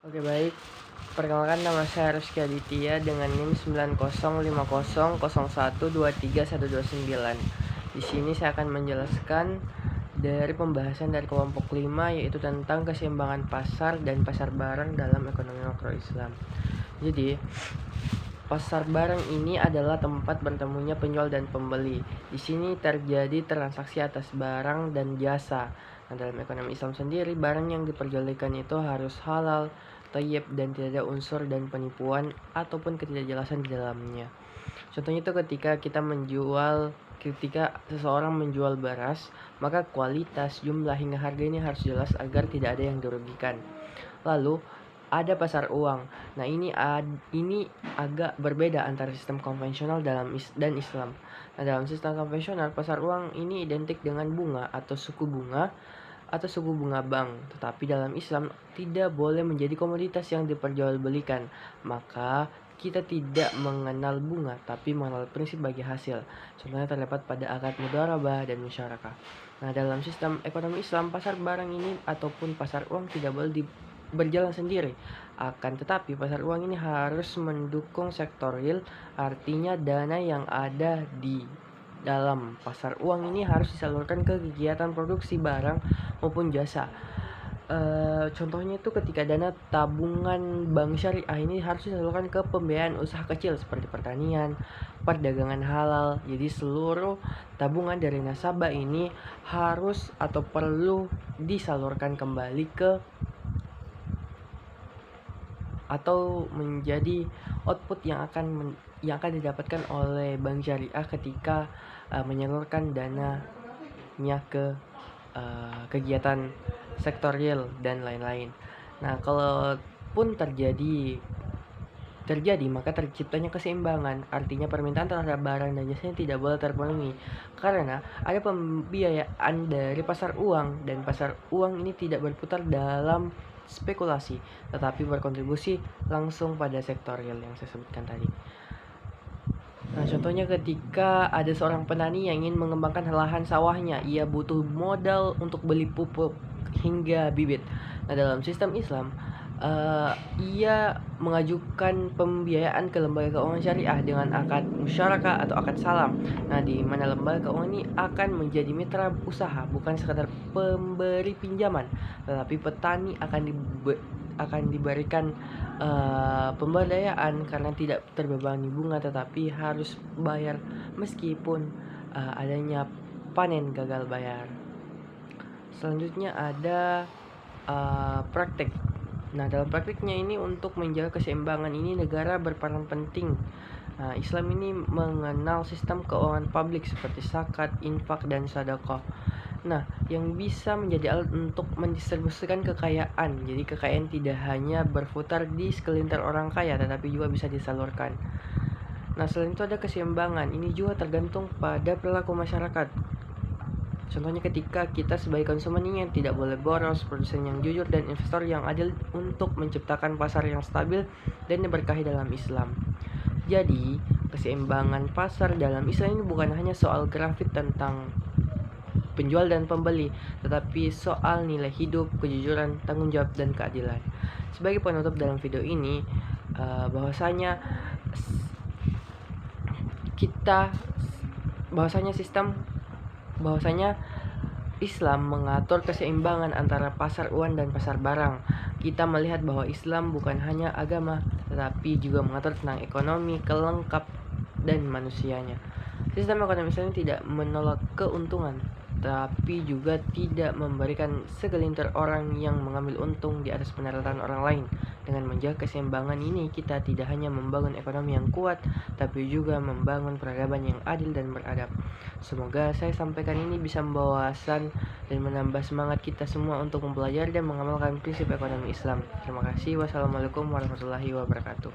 Oke baik, perkenalkan nama saya Rizky Aditya dengan NIM 905001231129. Di sini saya akan menjelaskan dari pembahasan dari kelompok 5 yaitu tentang keseimbangan pasar dan pasar barang dalam ekonomi makro Islam. Jadi, pasar barang ini adalah tempat bertemunya penjual dan pembeli. Di sini terjadi transaksi atas barang dan jasa. Nah, dalam ekonomi Islam sendiri, barang yang diperjualbelikan itu harus halal, thayyib, dan tidak ada unsur dan penipuan ataupun ketidakjelasan di dalamnya. Contohnya itu ketika seseorang menjual beras, maka kualitas, jumlah, hingga harga ini harus jelas agar tidak ada yang dirugikan. Lalu ada pasar uang. Nah, ini agak berbeda antara sistem konvensional dan Islam. Nah, dalam sistem konvensional, pasar uang ini identik dengan bunga atau suku bunga bank. Tetapi dalam Islam tidak boleh menjadi komoditas yang diperjualbelikan. Maka kita tidak mengenal bunga, tapi mengenal prinsip bagi hasil. Contohnya terdapat pada akad mudharabah dan musyarakah. Nah, dalam sistem ekonomi Islam, pasar barang ini ataupun pasar uang tidak boleh berjalan sendiri. Akan tetapi pasar uang ini harus mendukung sektor real, artinya dana yang ada di dalam pasar uang ini harus disalurkan ke kegiatan produksi barang maupun jasa. Contohnya itu ketika dana tabungan bank syariah ini harus disalurkan ke pembiayaan usaha kecil seperti pertanian, perdagangan halal. Jadi seluruh tabungan dari nasabah ini harus atau perlu disalurkan kembali ke atau menjadi output yang akan didapatkan oleh bank syariah ketika menyalurkan dananya ke kegiatan sektor real dan lain-lain. Nah, kalaupun terjadi maka terciptanya keseimbangan, artinya permintaan terhadap barang dan jasanya tidak boleh terpenuhi karena ada pembiayaan dari pasar uang, dan pasar uang ini tidak berputar dalam spekulasi tetapi berkontribusi langsung pada sektor real yang saya sebutkan tadi. Nah, contohnya ketika ada seorang petani yang ingin mengembangkan lahan sawahnya, ia butuh modal untuk beli pupuk hingga bibit. Nah, dalam sistem Islam, ia mengajukan pembiayaan ke lembaga keuangan syariah dengan akad musyarakah atau akad salam. Nah, di mana lembaga keuangan ini akan menjadi mitra usaha, bukan sekadar pemberi pinjaman, tetapi petani akan diberikan pemberdayaan karena tidak terbebani bunga tetapi harus bayar meskipun adanya panen gagal bayar. Selanjutnya ada praktek. Nah, dalam praktiknya ini untuk menjaga keseimbangan ini negara berperan penting. Nah, Islam ini mengenal sistem keuangan publik seperti zakat, infak, dan sedekah. Nah, yang bisa menjadi alat untuk mendistribusikan kekayaan. Jadi kekayaan tidak hanya berputar di segelintir orang kaya, tetapi juga bisa disalurkan. Nah, selain itu ada keseimbangan. Ini juga tergantung pada perilaku masyarakat. Contohnya ketika kita sebagai konsumen ini tidak boleh boros, produsen yang jujur, dan investor yang adil untuk menciptakan pasar yang stabil dan diberkahi dalam Islam. Jadi, keseimbangan pasar dalam Islam ini bukan hanya soal grafik tentang penjual dan pembeli, tetapi soal nilai hidup, kejujuran, tanggung jawab, dan keadilan. Sebagai penutup dalam video ini, bahwasanya Islam mengatur keseimbangan antara pasar uang dan pasar barang. Kita melihat bahwa Islam bukan hanya agama, tetapi juga mengatur tentang ekonomi, kelengkap, dan manusianya. Sistem ekonomi Islam tidak menolak keuntungan, tapi juga tidak memberikan segelintir orang yang mengambil untung di atas penderitaan orang lain. Dengan menjaga keseimbangan ini, kita tidak hanya membangun ekonomi yang kuat, tapi juga membangun peradaban yang adil dan beradab. Semoga saya sampaikan ini bisa membawa wawasan dan menambah semangat kita semua untuk mempelajari dan mengamalkan prinsip ekonomi Islam. Terima kasih. Wassalamualaikum warahmatullahi wabarakatuh.